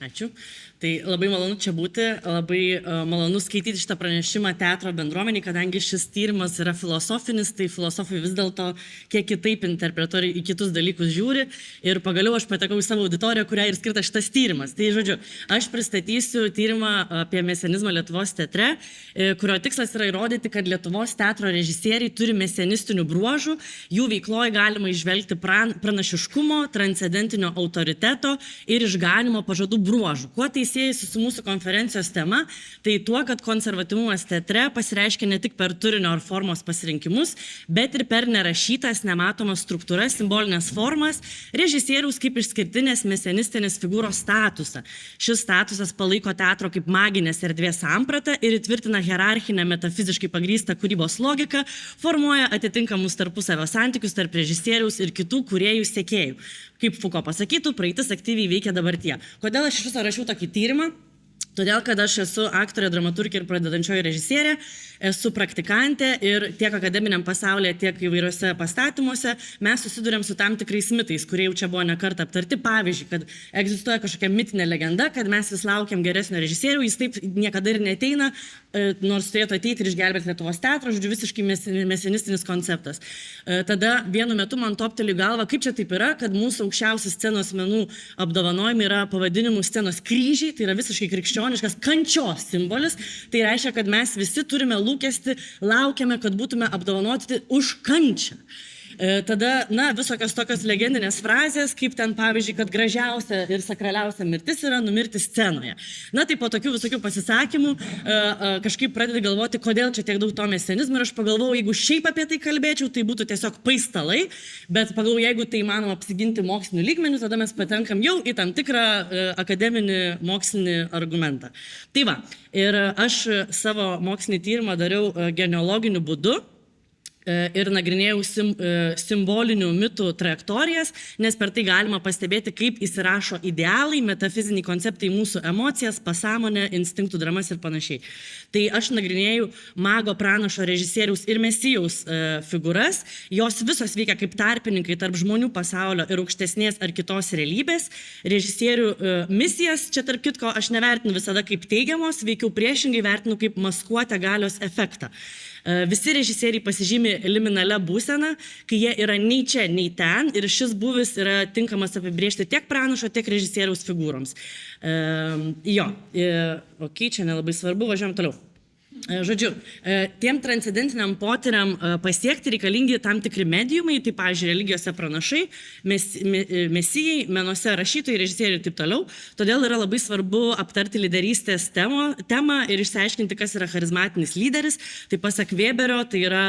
Ačiū. Tai labai malonu čia būti, labai malonu skaityti šitą pranešimą teatro bendruomeniai, kadangi šis tyrimas yra filosofinis, tai filosofai vis dėlto kiek kitaip interpretuoja į kitus dalykus žiūri ir pagaliau aš patekau į savo auditoriją, kuriai ir skirtas šitas tyrimas. Tai žodžiu, aš pristatysiu tyrimą apie mesianizmą Lietuvos teatre, kurio tikslas yra įrodyti, kad Lietuvos teatro režisieriai turi mesianistinių bruožų, jų veikloje galima išvelgti pranašiškumo, transcendentinio autoriteto ir išganimo pažadų bruožų. Kuo tai siejasi su mūsų konferencijos tema, tai tuo, kad konservatyvumas teatre pasireiškia ne tik per turinio ar formos pasirinkimus, bet ir per nerašytas, nematomas struktūras, simbolinės formas, režisieriaus kaip išskirtinės mesianistinės figūros statusą. Šis statusas palaiko teatro kaip maginės erdvės sampratą ir įtvirtina hierarchinę metafiziškai pagrįstą kūrybos logiką, formuoja atitinkamus tarpusavio santykius tarp režisieriaus ir kitų kūrėjų sekėjų. Kaip Foucault pasakytų, praeitis aktyviai veikia dabartyje. Kodėl aš iš viso rašiau tokį tyrimą? Todėl, kad aš esu aktorė, dramaturgė ir pradedančioji režisierė, esu praktikantė ir tiek akademiniam pasaulyje, tiek įvairiuose pastatymuose mes susidurėm su tam tikrais mitais, kurie jau čia buvo ne kartą aptarti. Pavyzdžiui, kad egzistuoja kažkokia mitinė legenda, kad mes vis laukiam geresnio režisierių, jis taip niekada ir neteina, nors turėtų ateiti ir išgelbėti Lietuvos teatrą, žodžiu, visiškai mesianistinis konceptas. Tada vienu metu man topteli galva, kaip čia taip yra, kad mūsų aukščiausi scenos menų apdovanojimai yra pavadinimų scenos kryžiai, tai yra visiškai krikščioniškas kančios simbolis, tai reiškia, kad mes visi turime lūkesti, laukiame, kad būtume apdovanoti už kančią. Tada, visokios tokios legendinės frazės, kaip ten pavyzdžiui, kad gražiausia ir sakraliausia mirtis yra numirti scenoje. Tai po tokių visokių pasisakymų kažkaip pradedi galvoti, kodėl čia tiek daug to mesianizmo ir aš pagalvojau, jeigu šiaip apie tai kalbėčiau, tai būtų tiesiog paistalai, bet pagalvojau, jeigu tai įmanoma apsiginti mokslinių lygmenių, tada mes patenkam jau į tam tikrą akademinį mokslinį argumentą. Tai va, ir aš savo mokslinį tyrimą dariau genealoginiu būdu, ir nagrinėjau simbolinių mitų trajektorijas, nes per tai galima pastebėti, kaip įsirašo idealai, metafiziniai konceptai į mūsų emocijas, pasąmonę, instinktų dramas ir panašiai. Tai aš nagrinėjau mago, pranašo, režisieriaus ir mesijaus figūras, jos visos veikia kaip tarpininkai tarp žmonių pasaulio ir aukštesnės ar kitos realybės. Režisierių misijas, čia tarp kitko, aš nevertinu visada kaip teigiamos, veikiau priešingai vertinu kaip maskuotę galios efektą. Visi režisieriai pasižymi liminalia būsena, kai jie yra nei čia, nei ten ir šis būvis yra tinkamas apibrėžti tiek pranašo, tiek režisieriaus figūroms. Čia nelabai svarbu, važiuojam toliau. Žodžiu, tiem transcendentiniam potyriam pasiekti reikalingi tam tikri mediumai, tai pavyzdžiui, religijose pranašai, mesijai, menuose rašytojai, režisieriai ir taip toliau. Todėl yra labai svarbu aptarti lyderystės temą ir išsiaiškinti, kas yra charizmatinis lyderis. Tai pasak Weberio, tai yra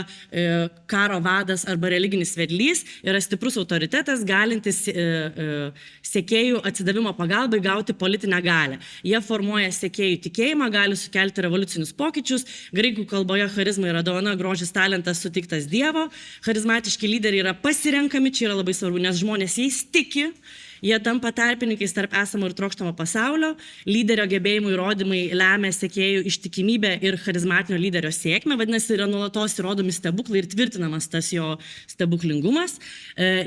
karo vadas arba religinis vedlys, yra stiprus autoritetas, galintis sekėjų atsidavimo pagalbai gauti politinę galią. Jie formuoja sekėjų tikėjimą, gali sukelti revoliucinius pokyčius. Graikų kalboje charizma yra dovana, grožis, talentas suteiktas Dievo. Charizmatiški lyderiai yra pasirenkami, čia yra labai svarbu, nes žmonės jais tiki. Jie tampa tarpininkais tarp esamo ir trokštamo pasaulio. Lyderio gebėjimų įrodymai lemia sekėjų ištikimybę ir charizmatinio lyderio sėkmę. Vadinasi, yra nuolatos įrodomi stebuklai ir tvirtinamas tas jo stebuklingumas.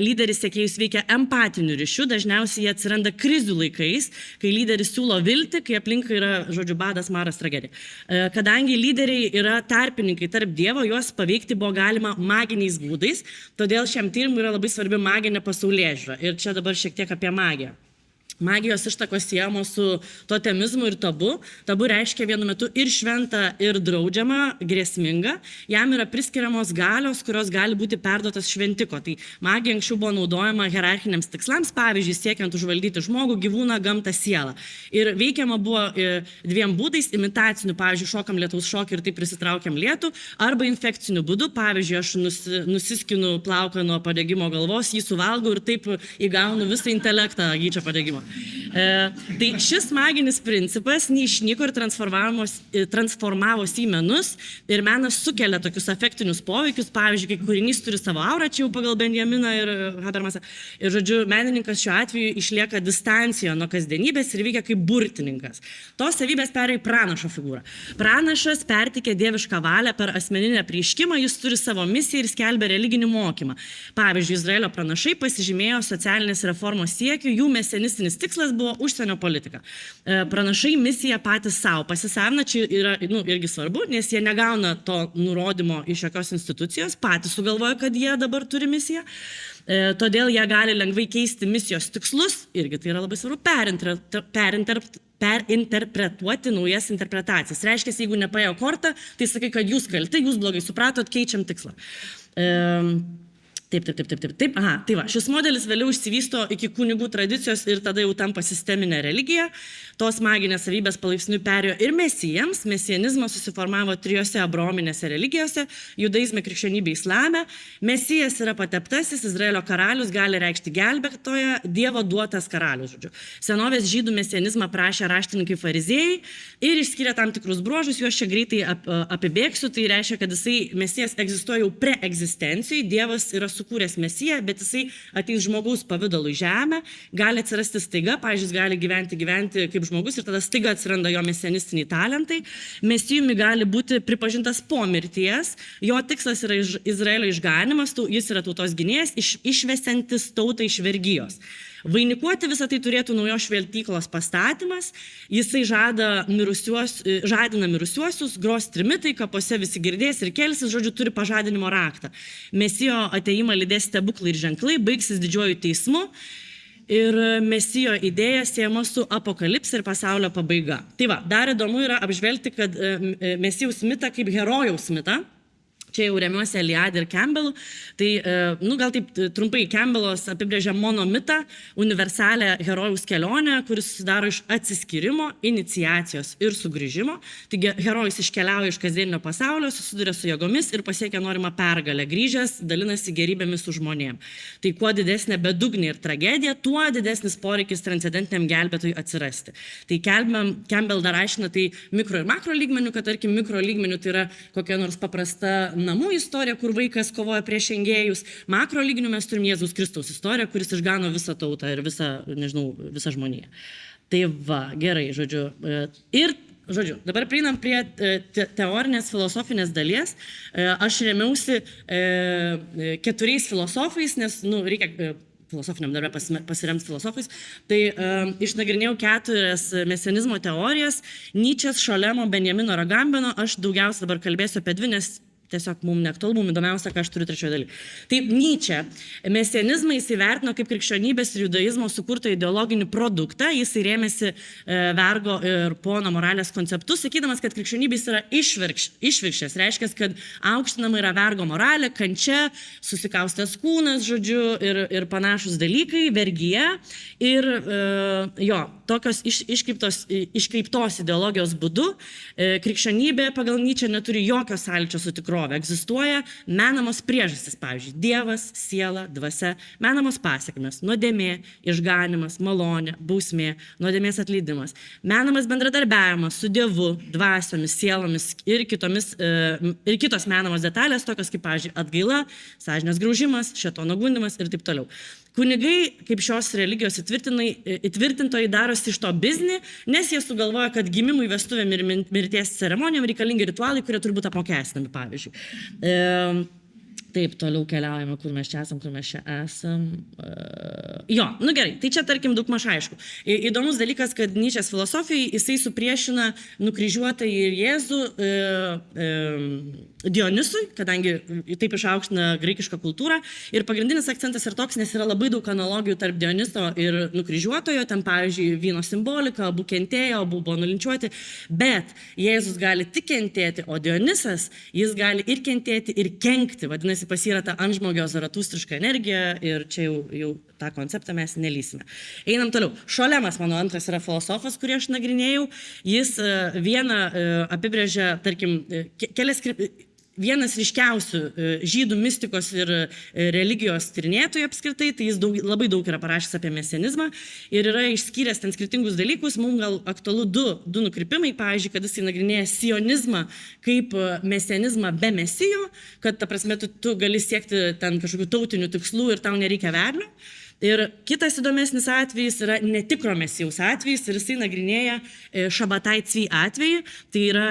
Lyderis sekėjus veikia empatiniu ryšiu. Dažniausiai jie atsiranda krizių laikais, kai lyderis siūlo viltį, kai aplinka yra, žodžiu, badas, maras, tragedija. Kadangi lyderiai yra tarpininkai tarp Dievo, juos paveikti buvo galima maginiais būdais. Todėl šiam tyrimui yra labai svarbi maginė pasaulėžiūra. Ir čia dabar šiek tiek apie magiją. Magijos ištakos siejamos su totemizmu ir tabu. Tabu reiškia vienu metu ir šventa, ir draudžiama, grėsminga. Jam yra priskiriamos galios, kurios gali būti perduotas šventiko. Tai magija anksčiau buvo naudojama hierarchiniams tikslams, pavyzdžiui, siekiant užvaldyti žmogų, gyvūną, gamtą, sielą. Ir veikiama buvo dviem būdais, imitaciniu, pavyzdžiui, šokam lietaus šokį ir taip prisitraukiam lietų, arba infekciniu būdu, pavyzdžiui, aš nusiskinu plauką nuo padegimo galvos, jį suvalgau ir taip įgaunu visą intelektą gyčio padegimo. Tai šis maginis principas neišnyko ir transformavosi į menus ir menas sukelia tokius afektinius poveikius, pavyzdžiui, kai kūrinys turi savo aurą, čia jau pagal Benjaminą ir Habermasą. Ir žodžiu, menininkas šiuo atveju išlieka distancijoje nuo kasdienybės ir veikia kaip burtininkas. Tos savybės perėjo į pranašo figūrą. Pranašas pertikė dievišką valią per asmeninę apreiškimą, jis turi savo misiją ir skelbia religinį mokymą. Pavyzdžiui, Izraelio pranašai pasižymėjo socialinės reformos siekiu, jų mesianistinis tikslas buvo užsienio politika. Pranašai misiją patys savo pasisavina, čia yra irgi svarbu, nes jie negauna to nurodymo iš jokios institucijos, patys sugalvoja, kad jie dabar turi misiją. Todėl jie gali lengvai keisti misijos tikslus, irgi tai yra labai svarbu, perinterpretuoti naujas interpretacijas. Reiškia, jeigu nepaėjo kortą, tai sakai, kad jūs kalti, jūs blogai supratot, keičiam tikslą. Taip. Aha, tai va, šis modelis vėliau išsivysto iki kunigų tradicijos ir tada jau tampa sisteminė religija. Tos maginės savybės palaipsniui perėjo ir mesijams. Mesianizmas susiformavo 3 abraominėse religijose - judaizme, krikščionybė, islame. Mesijas yra pateptasis, Izraelio karalius gali reikšti gelbėtoją, Dievo duotas karalius, žodžiu. Senovės žydų mesianizmą prašė raštininkai fariziejai ir išskyrė tam tikrus bruožus, juos čia greitai apibėgsiu. Tai reiškia, kad mesijas egzistuoja jau preegzistencijai, Dievas yra sukūręs mesiją, bet jisai ateis žmogaus pavidalu į žemę, gali atsirasti staiga, pavyzdžiui, gali gyventi kaip žmogus ir tada staiga atsiranda jo mesianistiniai talentai. Mesijumi gali būti pripažintas po mirties, jo tikslas yra Izraelio išganimas, jis yra tautos gynėjas, išvesiantis tautą iš vergijos. Vainikuoti visą tai turėtų naujos šventyklos pastatymas, jisai žadina mirusiuosius, gros trimitai, kapose visi girdės ir kelsis, žodžiu, turi pažadinimo raktą. Mesijo ateimą lydės stebuklai ir ženklai, baigsis didžiuoju teismu ir mesijo idėja siejama su apokalipse ir pasaulio pabaiga. Tai va, dar įdomu yra apžvelgti, kad mesijaus mitą kaip herojaus mitą. Čia jau remiuosi Eliade ir Campbellu. Tai, gal taip trumpai, Campbellas apibrėžia monomitą, universalę herojaus kelionę, kuris susidaro iš atsiskyrimo, iniciacijos ir sugrįžimo. Taigi herojus iškeliauja iš kasdieninio pasaulio, susiduria su jėgomis ir pasiekia norimą pergalę. Grįžęs dalinasi gerybėmis su žmonėm. Tai kuo didesnė bedugnė ir tragedija, tuo didesnis poreikis transcendentiniam gelbėtojui atsirasti. Tai Campbell dar aiškina tai mikro ir makro lygmenių, kad tarkim mikro lygmenių tai yra kokia nors paprasta namų istorija, kur vaikas kovoja prieš engėjus. Makro lygmeniu mes turim Jėzaus Kristaus istoriją, kuris išgano visą tautą ir visą žmoniją. Tai va, gerai, žodžiu. Ir, dabar prieinam prie teorinės filosofinės dalies. Aš remiausi 4 filosofais, nes, reikia filosofiniam darbė pasiremti filosofais. Tai išnagrinėjau 4 mesianizmo teorijas. Nyčės, Šolemo, Benjamino ir Agambino. Aš daugiausia dabar kalbėsiu apie 2, nes tiesiog mums neaktualu, mums įdomiausia, ką aš turiu 3 daly. Taip, Nyčė mesianizmą įsivertino kaip krikščionybės ir judaizmo sukurtą ideologinį produktą. Jis rėmėsi vergo ir pono moralės konceptus, sakydamas, kad krikščionybės yra išvirkščias. Reiškia, kad aukštinama yra vergo moralė, kančia, susikaustęs kūnas, žodžiu, ir panašus dalykai, vergija. Ir tokios iškreiptos ideologijos būdu krikščionybė pagal Nyčę neturi jokio sąlyčio su tikrove. Egzistuoja menamos priežastys, pavyzdžiui, Dievas, siela, dvasia, menamos pasekmės, nuodėmė, išganimas, malonė, bausmė, nuodėmės atleidimas, menamas bendradarbiavimas su Dievu, dvasiomis, sielomis ir kitos menamos detalės, tokios kaip, pavyzdžiui, atgaila, sąžinės graužimas, šėtono gundymas ir taip toliau. Kunigai, kaip šios religijos įtvirtintojai, darosi iš to biznį, nes jie sugalvoja, kad gimimui, vestuvėm ir mirties ceremonijom reikalingi ritualai, kurie turi būti apmokestinami, pavyzdžiui. Taip, toliau keliaujame, kur mes čia esam. Gerai, tai čia tarkim daug maž aišku. Įdomus dalykas, kad Nyčės filosofijai jisai supriešina nukryžiuotą ir Jėzų Dionisui, kadangi taip išaukština graikišką kultūrą. Ir pagrindinis akcentas yra toks, nes yra labai daug analogijų tarp Dioniso ir nukryžiuotojo. Ten, pavyzdžiui, vyno simbolika, abu kentėjo, abu buvo nulinčiuoti. Bet Jėzus gali tik kentėti, o Dionisas, jis gali ir kentėti, ir kenkti. Vadinasi, pas jį yra ta antžmogio zaratustriška energija ir čia jau tą konceptą mes nelysime. Einam toliau. Šolemas, mano antras, yra filosofas, kurį aš nagrinėjau. Jis vieną apibrėžia, tarkim, vienas ryškiausių žydų mistikos ir religijos tyrinėtojų apskritai, tai jis labai daug yra parašęs apie mesianizmą ir yra išskyręs ten skirtingus dalykus. Mums gal aktualu du nukrypimai, pavyzdžiui, kad jis nagrinėja sionizmą kaip mesianizmą be mesijo, kad ta prasme tu gali siekti ten kažkokių tautinių tikslų ir tau nereikia vedlio. Ir kitas įdomesnis atvejis yra netikro mesijaus atvejis ir jisai nagrinėja Šabatai Cvi atvejį, tai yra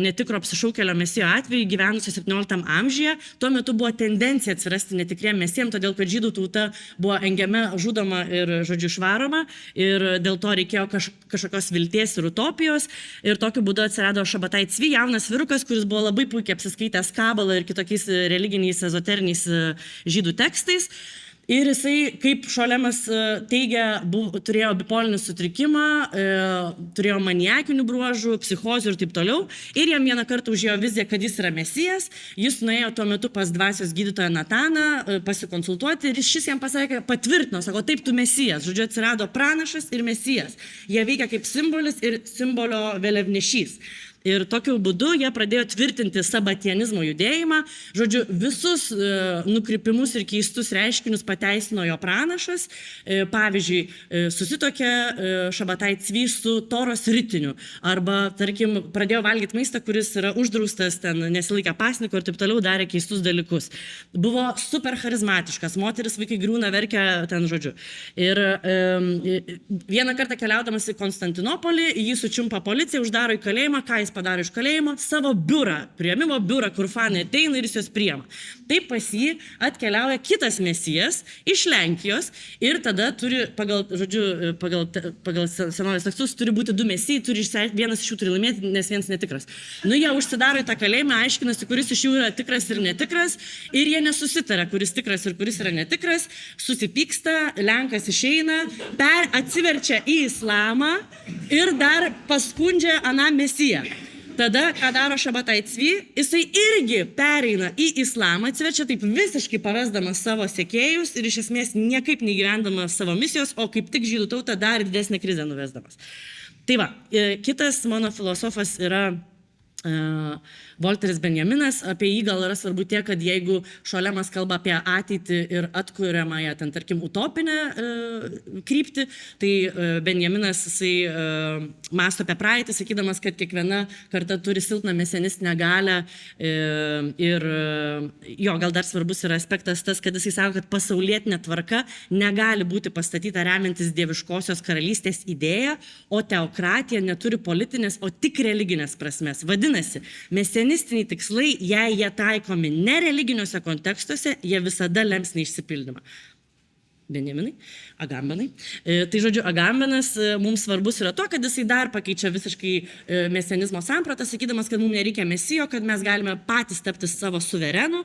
netikro apsišaukėlio mesijo atvejį gyvenusio 17 amžiuje. Tuo metu buvo tendencija atsirasti netikriem mesijam, todėl kad žydų tauta buvo engiama, žudoma ir, žodžiu, išvaroma ir dėl to reikėjo kažkokios vilties ir utopijos ir tokiu būdu atsirado Šabatai Cvi, jaunas vyrukas, kuris buvo labai puikiai apsiskaitęs kabalą ir kitokiais religiniais, ezoteriniais žydų tekstais. Ir jisai, kaip Šolemas teigia, turėjo bipolinį sutrikimą, turėjo maniakinių bruožų, psichozių ir taip toliau. Ir jam vieną kartą užėjo vizija, kad jis yra mesijas. Jis nuėjo tuo metu pas dvasios gydytoją Nataną pasikonsultuoti ir šis jam pasakė, patvirtino, sako, taip tu mesijas. Žodžiu, atsirado pranašas ir mesijas. Jie veikia kaip simbolis ir simbolio vėliavnešys. Ir tokiu būdu jie pradėjo tvirtinti sabatianizmo judėjimą. Žodžiu, visus nukrypimus ir keistus reiškinius pateisino jo pranašas. Pavyzdžiui, susitokė Šabatai Cvi su Toros ritiniu. Arba, tarkim, pradėjo valgyti maistą, kuris yra uždraustas, ten nesilaikė pasniko ir taip toliau, darė keistus dalykus. Buvo super charizmatiškas, moteris vaikai griūna, verkia ten, žodžiu. Ir vieną kartą keliaudamas į Konstantinopolį, jį sučiumpa policija, uždaro į kalėjimą. Ką jis padaro iš kalėjimo? Savo biurą, priėmimo biurą, kur fanai ateina ir jis juos priima. Taip pas jį atkeliauja kitas mesijas iš Lenkijos ir tada turi, pagal senovės tekstus, turi būti du mesijai, vienas iš jų turi laimėti, nes vienas netikras. Nu, jie užsidaro į tą kalėjimą, aiškinasi, kuris iš jų yra tikras ir netikras ir jie nesusitaria, kuris tikras ir kuris yra netikras, susipyksta, Lenkas išeina, atsiverčia į islamą ir dar paskundžia aną mesiją. Tada, ką daro Šabatai Cvi, jisai irgi pereina į islamą, atsiverčia taip visiškai parasdamas savo sekėjus ir iš esmės niekaip neįgyvendamas savo misijos, o kaip tik žydų tautą dar didesnę krizę nuvesdamas. Tai va, kitas mano filosofas yra Volteris Benjaminas. Apie jį gal yra svarbu tiek, kad jeigu Šolemas kalba apie ateitį ir atkuriamąją, ten tarkim, utopinę kryptį, tai Benjaminas jisai mąsto apie praeitį, sakydamas, kad kiekviena karta turi silpną mesianistinę galią ir jo, gal dar svarbus yra aspektas tas, kad jisai sako, kad pasaulietinė tvarka negali būti pastatyta remiantis dieviškosios karalystės idėja, o teokratija neturi politinės, o tik religinės prasmės. Vadinasi, mesianistiniai tikslai, jei jie taikomi nereliginiuose kontekstuose, jie visada lems neišsipildymą. Benjaminai, Agambenai. Tai žodžiu, Agambenas mums svarbus yra to, kad jisai dar pakeičia visiškai mesianizmo sampratą, sakydamas, kad mums nereikia mesijo, kad mes galime patys tapti savo suverenu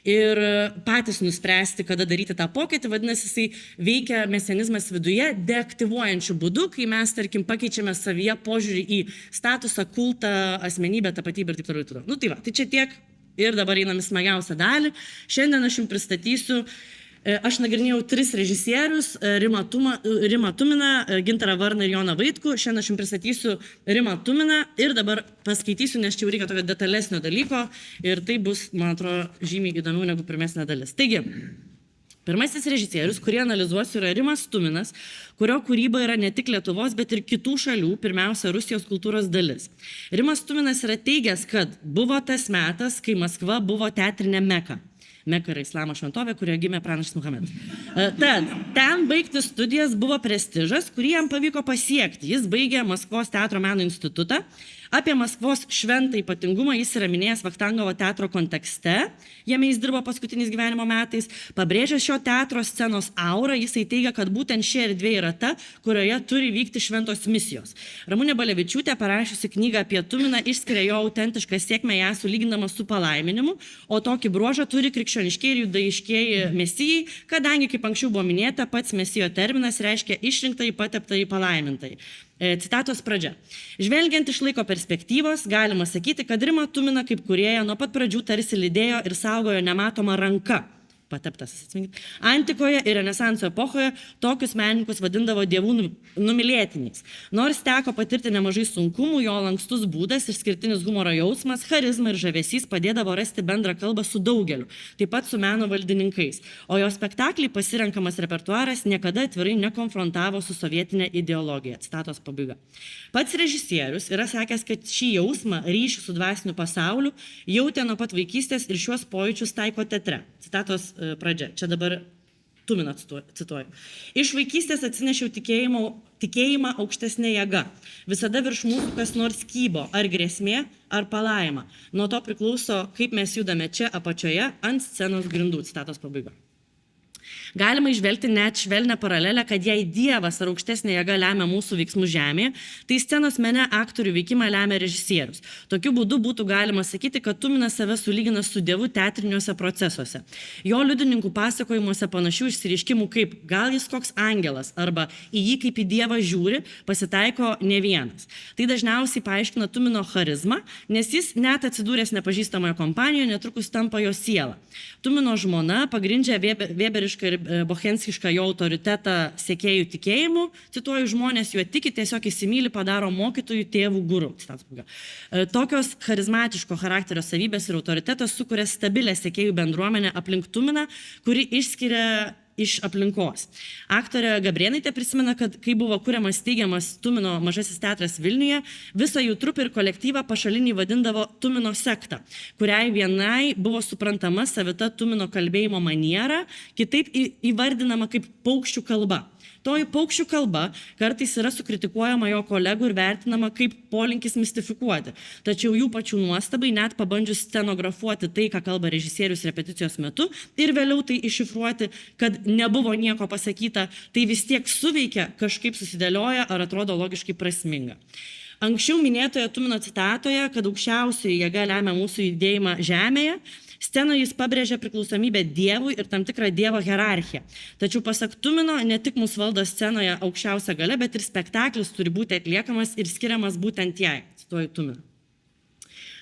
ir patys nuspręsti, kada daryti tą pokytį. Vadinasi, jisai veikia mesianizmas viduje deaktyvuojančių būdų, kai mes, tarkim, pakeičiame savyje požiūrį į statusą, kultą, asmenybę, tapatybę ir taip toliau. Nu tai va, tai čia tiek ir dabar einam į smagiausią dalį. Šiandien aš jums pristatysiu. Aš nagrinėjau 3 režisierius, Rimą Tuminą, Gintarą Varną ir Joną Vaitkų. Šiandien aš jums pristatysiu Rimą Tuminą ir dabar paskaitysiu, nes čia jau reikia tokio detalesnio dalyko ir tai bus, man atrodo, žymiai įdomiau negu pirmesnė dalis. Taigi, pirmasis režisierius, kurį analizuosiu, yra Rimas Tuminas, kurio kūryba yra ne tik Lietuvos, bet ir kitų šalių, pirmiausia, Rusijos kultūros dalis. Rimas Tuminas yra teigęs, kad buvo tas metas, kai Maskva buvo teatrinė Meka. Meka yra islamo šventovė, kurioje gimė pranašas Muhamedas. Tad ten baigti studijas buvo prestižas, kurį jam pavyko pasiekti. Jis baigė Maskvos teatro meno institutą. Apie Maskvos šventą ypatingumą jis yra minėjęs Vachtangovo teatro kontekste. Jame jis dirbo paskutiniais gyvenimo metais. Pabrėžęs šio teatro scenos aurą, jisai teigia, kad būtent ši erdvė yra ta, kurioje turi vykti šventos misijos. Ramunė Balevičiūtė, parašiusi knygą apie Tuminą, išskiria jo autentišką sėkmę, ją sulygindama su palaiminimu, o tokį bruožą turi krikščioniškieji ir judaiškieji mesijai, kadangi, kaip anksčiau buvo minėta, pats mesijo terminas reiškia išrinktąjį, pateptąjį, palaimintąjį. Citatos pradžia. Žvelgiant iš laiko perspektyvos, galima sakyti, kad Rimą Tuminą kaip kūrėją nuo pat pradžių tarsi lydėjo ir saugojo nematoma ranka. Pateptas, atsiminkit. Antikoje ir Renesanso epochoje tokius menininkus vadindavo dievų numylėtiniais. Nors teko patirti nemažai sunkumų, jo lankstus būdas, išskirtinis humoro jausmas, charizma ir žavesys padėdavo rasti bendrą kalbą su daugeliu, taip pat su meno valdininkais. O jo spektakliai pasirenkamas repertuaras niekada atvirai nekonfrontavo su sovietinė ideologija. Citatos pabaiga. Pats režisierius yra sakęs, kad šį jausmą, ryšį su dvasiniu pasauliu, jautė nuo pat vaikystės ir šiuos pojūčius taiko teatre. Citatos pradžia. Čia dabar Tuminą cituoju. Iš vaikystės atsinešiau tikėjimą aukštesnė jėga. Visada virš mūsų kas nors kybo, ar grėsmė, ar palaima. Nuo to priklauso, kaip mes judame čia apačioje ant scenos grindų. Citatos pabaiga. Galima išvelgti net švelnę paralelę, kad jei Dievas ar aukštesnė jėga lemia mūsų veiksmus žemėje, tai scenos mene aktorių veikimą lemia režisierius. Tokiu būdu būtų galima sakyti, kad Tuminas save sulygina su Dievu teatriniuose procesuose. Jo liudininkų pasakojimuose panašių išsireiškimų kaip gal jis koks angelas arba į jį kaip į Dievą žiūri pasitaiko ne vienas. Tai dažniausiai paaiškina Tumino charizmą, nes jis net atsidūręs nepažįstamoje kompanijoje netrukus tampa jo siela. Tumino žmona pagrindžia Vėberišką ir bochenskišką jo autoritetą sekėjų tikėjimu, cituoju, žmonės juo tiki, tiesiog įsimyli, padaro mokytojų, tėvų, gurų. Tokios charizmatiško charakterio savybės ir autoritetas sukuria stabilę sekėjų bendruomenę aplink Tuminą, kuri išskiria iš aplinkos. Aktorė Gabrėnaitė prisimena, kad kai buvo kuriamas steigiamas Tumino mažasis teatras Vilniuje, visą jų trupę ir kolektyvą pašalinį vadindavo Tumino sektą, kuriai vienai buvo suprantama savita Tumino kalbėjimo maniera, kitaip įvardinama kaip paukščių kalba. Toji paukščių kalba kartais yra sukritikuojama jo kolegų ir vertinama kaip polinkis mistifikuoti. Tačiau jų pačių nuostabai, net pabandžius scenografuoti tai, ką kalba režisierius repeticijos metu ir vėliau tai iššifruoti, kad nebuvo nieko pasakyta, tai vis tiek suveikia, kažkaip susidėlioja ar atrodo logiškai prasminga. Anksčiau minėtoje Tumino citatoje, kad aukščiausioji jėga lemia mūsų judėjimą žemėje, scenoje jis pabrėžia priklausomybę Dievui ir tam tikrą Dievo hierarchiją. Tačiau pasak Tumino, ne tik mūsų valdo scenoje aukščiausia galia, bet ir spektaklis turi būti atliekamas ir skiriamas būtent jai. Cituoju Tumino.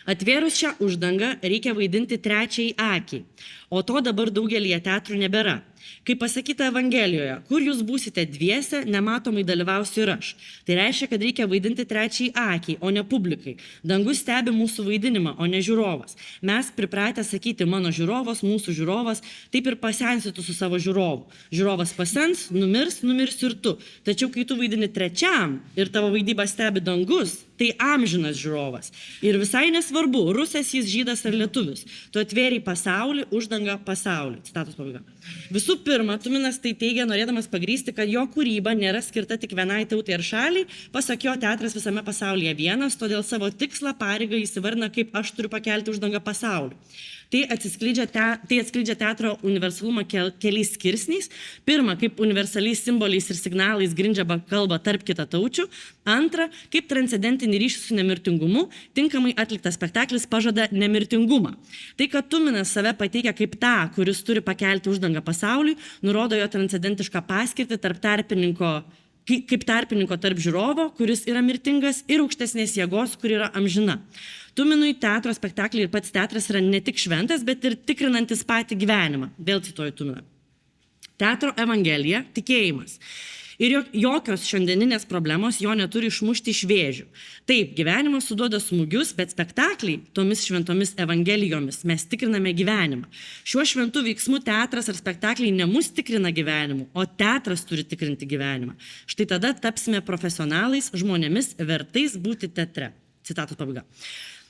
Atvėrus šią uždangą reikia vaidinti trečiai akiai, o to dabar daugelį teatrų nebėra. Kaip pasakyta Evangelijoje, kur jūs būsite dviese, nematomai dalyvausiu ir aš. Tai reiškia, kad reikia vaidinti trečiai akiai, o ne publikai. Dangus stebi mūsų vaidinimą, o ne žiūrovas. Mes pripratę sakyti mano žiūrovas, mūsų žiūrovas, taip ir pasensi tu su savo žiūrovu. Žiūrovas pasens, numirsi ir tu. Tačiau kai tu vaidini trečiam ir tavo vaidybą stebi dangus, tai amžinas žiūrovas. Ir visai nesvarbu, rusas jis, žydas ar lietuvis. Tu atvėrei pasaulį, uždangą pasaulį. Citatos pabaiga. Visų pirma, Tuminas tai teigia, norėdamas pagrįsti, kad jo kūryba nėra skirta tik vienai tautai ar šaliai, pasak jo teatras visame pasaulyje vienas, todėl savo tikslą, pareigą įsivardina kaip aš turiu pakelti uždangą pasaulį. Tai atskleidžia teatro universalumą keliais skirsniais. Pirma, kaip universaliais simboliais ir signalais grindžia kalbą tarp kitataučių. Antra, kaip transcendentinį ryšį su nemirtingumu, tinkamai atliktas spektaklis pažada nemirtingumą. Tai, kad Tuminas save pateikia kaip tą, kuris turi pakelti uždangą pasauliui, nurodo jo transcendentišką paskirtį kaip tarpininko tarp žiūrovo, kuris yra mirtingas, ir aukštesnės jėgos, kuri yra amžina. Tuminui teatro spektakliai ir pats teatras yra ne tik šventas, bet ir tikrinantis patį gyvenimą. Vėl cituoju Tuminą. Teatro evangelija – tikėjimas. Ir jokios šiandieninės problemos jo neturi išmušti iš vėžių. Taip, gyvenimas suduoda smūgius, bet spektakliai tomis šventomis evangelijomis mes tikriname gyvenimą. Šiuo šventų veiksmu teatras ar spektakliai ne mus tikrina gyvenimu, o teatras turi tikrinti gyvenimą. Štai tada tapsime profesionalais, žmonėmis vertais būti teatre. Citatos pabaiga.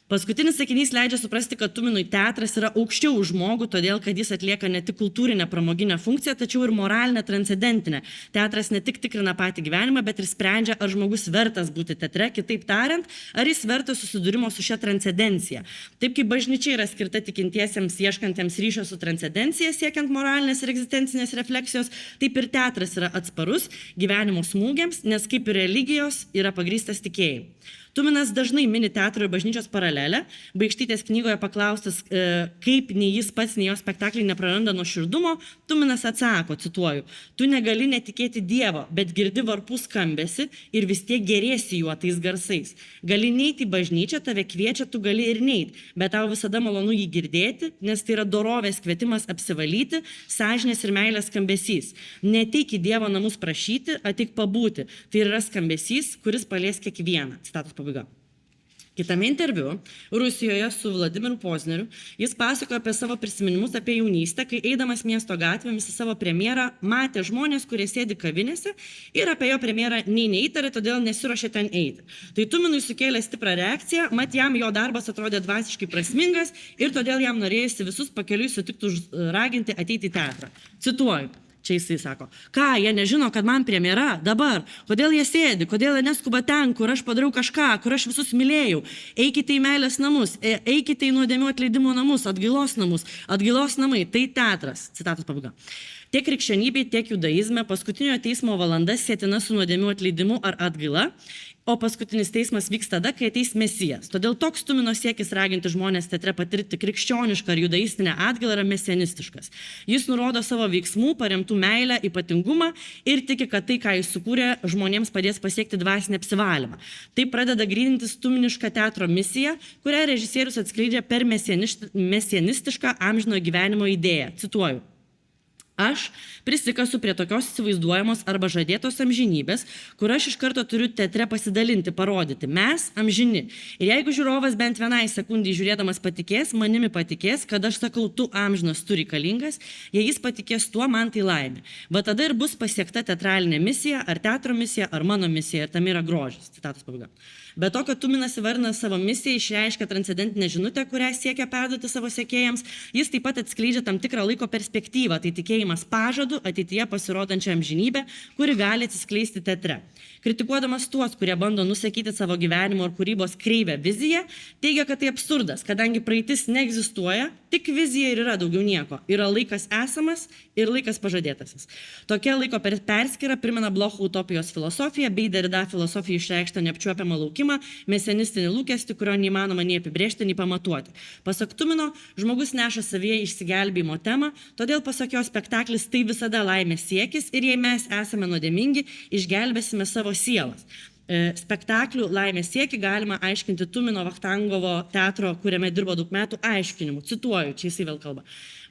Paskutinis sakinys leidžia suprasti, kad Tuminui teatras yra aukščiau už žmogų, todėl kad jis atlieka ne tik kultūrinę pramoginę funkciją, tačiau ir moralinę transcendentinę. Teatras ne tik tikrina patį gyvenimą, bet ir sprendžia, ar žmogus vertas būti teatre, kitaip tariant, ar jis vertas susidūrimo su šia transcendencija. Taip kaip bažnyčia yra skirta tikintiesiems ieškantiems ryšio su transcendencija, siekiant moralinės ir egzistencinės refleksijos, taip ir teatras yra atsparus gyvenimo smūgiams, nes kaip ir religijos yra pagrįstas tikėjimu. Tuminas dažnai mini teatro ir bažnyčios paralelę. Baikštytės knygoje paklaustas, kaip nei jis pats, nei jo spektakliai nepraranda nuoširdumo, Tuminas atsako, cituoju, tu negali netikėti Dievo, bet girdi varpų skambesį ir vis tiek gėrėsi juo tais garsais. Gali neiti į bažnyčią, tave kviečia, tu gali ir neiti, bet tau visada malonu jį girdėti, nes tai yra dorovės kvietimas apsivalyti, sąžinės ir meilės skambesys. Neateik į Dievo namus prašyti, ateik pabūti. Tai yra skambesys, kuris palies kiekvieną. Citatos pabaiga. Kitame interviu Rusijoje su Vladimiru Pozneriu jis pasakojo apie savo prisiminimus apie jaunystę, kai eidamas miesto gatvėmis į savo premjerą matė žmonės, kurie sėdi kavinėse ir apie jo premjerą nei neįtarė, todėl nesiruošė ten eiti. Tai Tuminui sukėlė stiprą reakciją, mat jam jo darbas atrodė dvasiškai prasmingas ir todėl jam norėjusi visus pakeliui sutiktų raginti ateiti į teatrą. Cituoju. Čia jisai sako, ką, jie nežino, kad man premjera, dabar, kodėl jie sėdi, kodėl jie neskuba ten, kur aš padariau kažką, kur aš visus mylėjau. Eikite į meilės namus, eikite į nuodėmių atleidimo namus, atgailos namai, tai teatras. Citatos pabaiga. Tiek krikščionybė, tiek judaizme paskutinio teismo valanda sėtina su nuodėmių atleidimu ar atgaila, o paskutinis teismas vyks tada, kai ateis Mesijas. Todėl toks Tumino siekis raginti žmonės teatre patirti krikščionišką ar judaistinę atgailą yra mesianistiškas. Jis nurodo savo veiksmų paremtų meilę, ypatingumą ir tiki, kad tai, ką jis sukūrė, žmonėms padės pasiekti dvasinę apsivalymą. Tai pradeda grynintis tuminišką teatro misiją, kurią režisierius atskleidžia per mesianistišką amžino gyvenimo idėją. Cituoju. Aš prisikasu prie tokios įsivaizduojamos arba žadėtos amžinybės, kur aš iš karto turiu teatre pasidalinti, parodyti. Mes amžini. Ir jeigu žiūrovas bent vienai sekundį žiūrėdamas patikės, manimi patikės, kad aš sakau, tu amžinas, tu reikalingas, jei jis patikės tuo, man tai laimė. Va tada ir bus pasiekta teatralinė misija, ar teatro misija, ar mano misija, ir tam yra grožis. Citatos pabaiga. Be to, kad Tuminas įvardina savo misiją, išreiškia transcendentinę žinutę, kurią siekia perduoti savo sekėjams, jis taip pat atskleidžia tam tikrą laiko perspektyvą, tai tikėjimas pažadu ateityje pasirodančią amžinybę, kuri gali atsiskleisti teatre. Kritikuodamas tuos, kurie bando nusakyti savo gyvenimo ar kūrybos kreivę viziją, teigia, kad tai absurdas, kadangi praeitis neegzistuoja, tik vizija ir yra daugiau nieko. Yra laikas esamas ir laikas pažadėtasis. Tokia laiko perskyra primena Blocho utopijos filosofiją bei Derrida filosofiją išreikštą neapčiuopiamą laukimą, mesianistinį lūkestį, kurio neįmanoma nei apibrėžti, nei pamatuoti. Pasak Tumino, žmogus neša savyje išsigelbėjimo temą, todėl pasak jo spektaklis tai visada laimės siekis ir jei mes esame nuodėmingi, išgelbėsime savo sielas. Spektaklių laimės siekį galima aiškinti Tumino Vachtangovo teatro, kuriame dirbo daug metų, aiškinimu. Cituoju, čia jisai vėl kalba.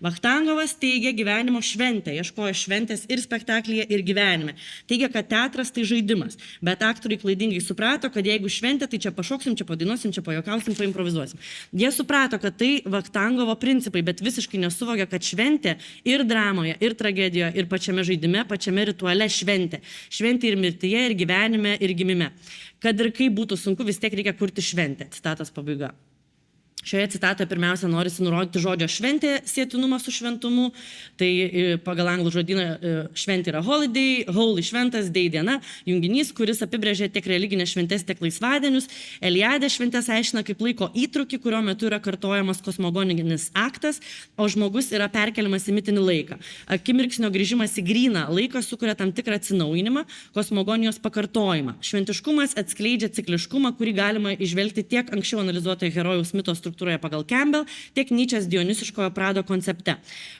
Vachtangovas teigia gyvenimo šventę, ieškojo šventės ir spektaklyje, ir gyvenime. Teigia, kad teatras tai žaidimas, bet aktoriai klaidingai suprato, kad jeigu šventė, tai čia pašoksim, čia padainuosim, čia pajuokausim, paimprovizuosim. Jie suprato, kad tai Vachtangovo principai, bet visiškai nesuvokia, kad šventė ir dramoje, ir tragedijoje, ir pačiame žaidime, pačiame rituale šventė. Šventė ir mirtyje, ir gyvenime, ir gimime. Kad ir kaip būtų sunku, vis tiek reikia kurti šventę. Citatos pabaiga. Šioje citatoje pirmiausia norisi nurodyti žodžio šventė sietinumą su šventumu. Tai pagal anglų žodyną šventė yra holiday, holy šventas, day diena, junginys, kuris apibrėžia tiek religinės šventės, tiek laisvadienius. Eliadė šventės aiškina kaip laiko įtrūkį, kurio metu yra kartojamas kosmogoninis aktas, o žmogus yra perkeliamas į mitinį laiką. Akimirksnio grįžimas į gryną laiką sukuria tam tikrą atsinaujinimą, kosmogonijos pakartojimą. Šventiškumas atskleidžia cikliškumą, kurį galima išvelgti tiek anksčiau analizuotoje herojaus mito struktūroje pagal Campbell, tiek Nyčės Dionisiškojo Prado koncepte.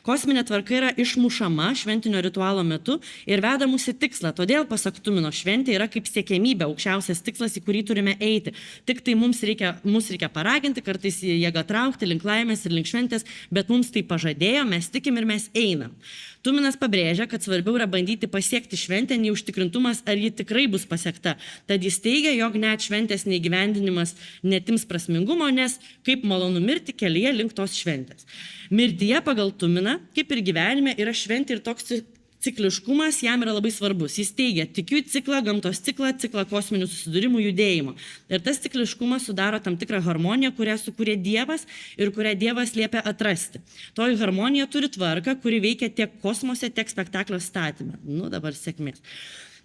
Kosminė tvarka yra išmušama šventinio ritualo metu ir veda mus į tikslą. Todėl, pasak Tumino, šventė yra kaip siekiamybė, aukščiausias tikslas, į kurį turime eiti. Tik tai mus reikia paraginti, kartais jėgą traukti link laimės ir link šventės, bet mums tai pažadėjo, mes tikim ir mes einam. Tuminas pabrėžia, kad svarbiau yra bandyti pasiekti šventę, nei užtikrintumas, ar ji tikrai bus pasiekta. Tad jis teigia, jog net šventės neįgyvendinimas netims prasmingumo, nes kaip malonu mirti kelyje link tos šventės. Mirtyje pagal Tuminą, kaip ir gyvenime, yra šventė ir toks cikliškumas jam yra labai svarbus. Jis teigia, tikiu ciklą, gamtos ciklą, ciklą kosminių susidūrimų judėjimo. Ir tas cikliškumas sudaro tam tikrą harmoniją, kurią sukūrė Dievas ir kurią Dievas liepia atrasti. Toji harmonija turi tvarką, kuri veikia tiek kosmose, tiek spektaklio statyme. Nu, dabar sėkmės.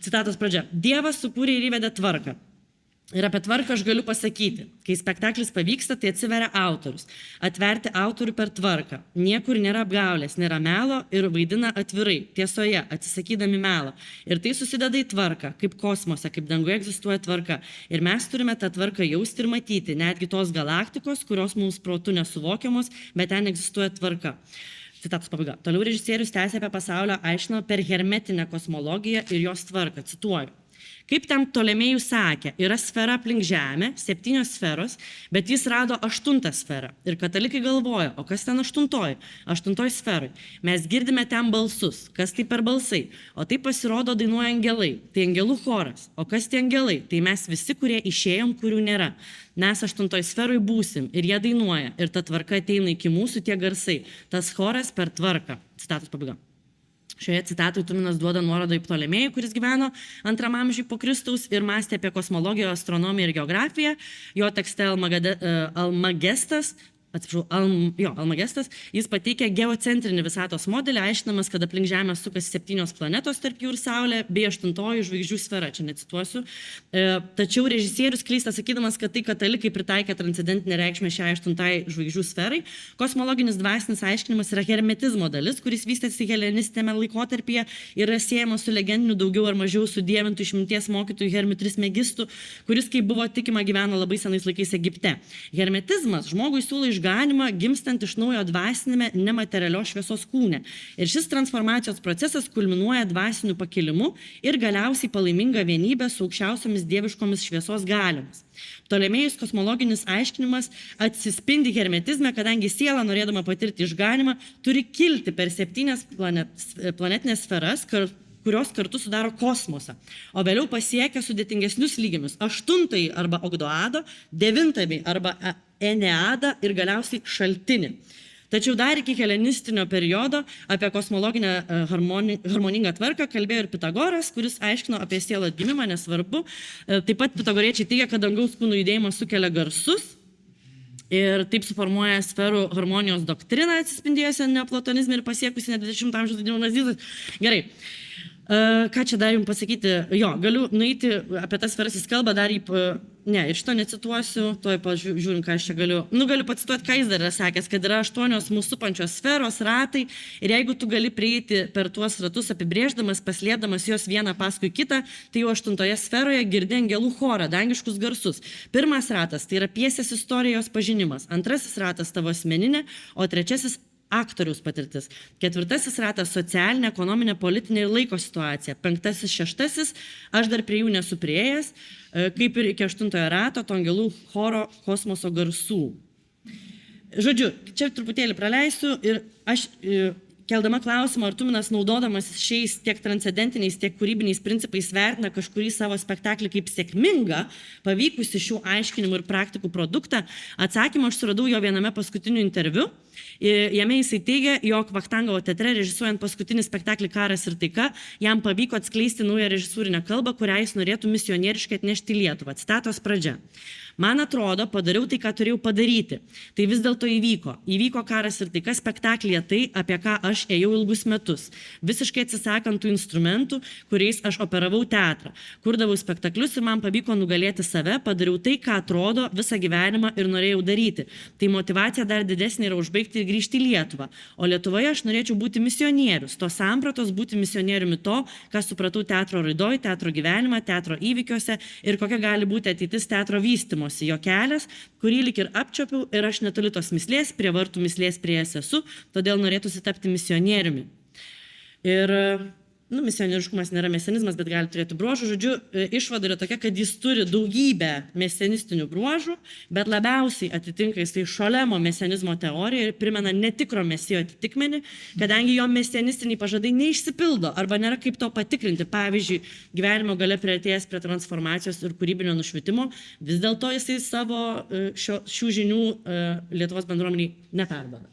Citatos pradžia. Dievas sukūrė ir įvedė tvarką. Ir apie tvarką aš galiu pasakyti. Kai spektaklis pavyksta, tai atsiveria autorius. Atverti autorių per tvarką. Niekur nėra apgaulės, nėra melo ir vaidina atvirai, tiesoje, atsisakydami melo. Ir tai susideda į tvarką, kaip kosmose, kaip danguje egzistuoja tvarka. Ir mes turime tą tvarką jausti ir matyti, netgi tos galaktikos, kurios mums protu nesuvokiamos, bet ten egzistuoja tvarka. Citatos pabaiga. Toliau režisierius tęsia apie pasaulio aiškino per hermetinę kosmologiją ir jos tvarką. Cituoju. Kaip tam Ptolemėjus sakė, yra sfera aplink Žemę, 7 sferos, bet jis rado 8 sferą. Ir katalikai galvoja, o kas ten 8? 8 sferai. Mes girdime ten balsus. Kas tai per balsai? O tai pasirodo dainuoja angelai. Tai angelų choras. O kas tie angelai? Tai mes visi, kurie išėjom, kurių nėra. Mes 8 sferoj būsim ir jie dainuoja. Ir ta tvarka ateina iki mūsų tie garsai. Tas choras per tvarką. Citatos pabaiga. Šioje citatoje Tuminas duoda nuorodą į Ptolemėjų, kuris gyveno 2 amžiuje po Kristaus ir mąstė apie kosmologiją, astronomiją ir geografiją. Jo tekste Almagestas Almagestas, jis pateikia geocentrinį visatos modelį, aiškinamas, kad aplink Žemę sukasi 7 planetos, tarp jų ir Saulė, bei 8 žvaigždžių sfera, čia necituosiu. Tačiau režisierius klysta sakydamas, kad tai katalikai pritaikė transcendentinę reikšmę šiai 8 žvaigždžių sferai. Kosmologinis dvasinis aiškinimas yra hermetizmo dalis, kuris vystėsi helenistinėme laikotarpyje ir yra siejamas su legendiniu daugiau ar mažiau sudievintų išminties mokytojų Hermiu Trismegistu, kuris, kaip buvo tikima, gyveno labai senais laikais Egipte. Hermetizmas žmogui siūlo išganimą gimstant iš naujo dvasinėme nematerialios šviesos kūne. Ir šis transformacijos procesas kulminuoja dvasiniu pakilimu ir galiausiai palaiminga vienybė su aukščiausiomis dieviškomis šviesos galiomis. Ptolemėjus kosmologinis aiškinimas atsispindi hermetizme, kadangi siela, norėdama patirti išganimą, turi kilti per 7 planetinės sferas, kurios kartu sudaro kosmosą, o vėliau pasiekia sudėtingesnius lygimus - 8 arba Ogdoado, 9 arba Eneadą ir galiausiai šaltinį. Tačiau dar iki helenistinio periodo apie kosmologinę harmoningą tvarką kalbėjo ir Pitagoras, kuris aiškino apie sielą atgimimą, nesvarbu. Taip pat pitagoriečiai teigia, kad dangaus kūnų judėjimas sukelia garsus ir taip suformuoja sferų harmonijos doktriną, atsispindėjusią neplatonizme ir pasiekusi net 20 amžiaus neonazizmas. Gerai. Ką čia dar jums pasakyti? Jo, galiu nueiti apie tas sferas, jis kalba dar ir šito necituosiu, toj pažiūrim, ką aš čia galiu. Galiu pacituoti, ką jis dar yra sakęs, kad yra 8 mūsų supančios sferos, ratai, ir jeigu tu gali prieiti per tuos ratus apibrėždamas, paslėpdamas juos vieną paskui kitą, tai jau 8 sferoje girdi angelų chorą, dangiškus garsus. Pirmas ratas tai yra piesės istorijos pažinimas, antrasis ratas tavo asmeninė, o trečiasis aktoriaus patirtis. 4 ratas socialinė, ekonominė, politinė ir laiko situacija. 5, 6 aš dar prie jų nesu priėjęs, kaip ir iki 8 rato, to angelų choro kosmoso garsų. Žodžiu, čia truputėlį praleisiu ir aš keldama klausimą, ar Tuminas naudodamas šiais tiek transcendentiniais, tiek kūrybiniais principais vertina kažkurį savo spektaklį kaip sėkmingą, pavykusi šių aiškinimų ir praktikų produktą, atsakymą aš suradau jo viename paskutinių interviu. Jame jisai teigia, jog Vachtangovo teatre režisuojant paskutinį spektaklį Karas ir taika, jam pavyko atskleisti naują režisūrinę kalbą, kurią jis norėtų misionieriškai atnešti į Lietuvą. Citatos pradžia. Man atrodo, padariau tai, ką turėjau padaryti. Tai vis dėlto įvyko. Įvyko Karas ir taika spektaklyje tai, apie ką aš ėjau ilgus metus. Visiškai atsisakant tų instrumentų, kuriais aš operavau teatrą. Kurdavau spektaklius ir man pavyko nugalėti save, padariau tai, ką atrodo visą gyvenimą ir norėjau daryti. Tai motyvacija dar didesnė yra užbaigti ir grįžti į Lietuvą. O Lietuvoje aš norėčiau būti misionierius. Tos sampratos būti misionieriumi to, ką supratau teatro raidoj, teatro gyvenimą, teatro įvykiuose ir kokia gali būti ateitis teatro vystymo. Jo kelias, kurį lik ir apčiopiau ir aš netoli tos mislės, prie vartų mislės prieėjęs esu, todėl norėtųsi tapti misionieriumi. Ir misionieriškumas nėra mesenizmas, bet gali turėti bruožų. Žodžiu, išvada yra tokia, kad jis turi daugybę mesenistinių bruožų, bet labiausiai atitinka jisai Šolemo mesenizmo teoriją ir primena netikro mesijo atitikmenį, kadangi jo mesenistiniai pažadai neišsipildo arba nėra kaip to patikrinti. Pavyzdžiui, gyvenimo gale priartėjęs prie transformacijos ir kūrybinio nušvitimo, vis dėlto jisai savo šių žinių Lietuvos bendruomeniai neperduoda.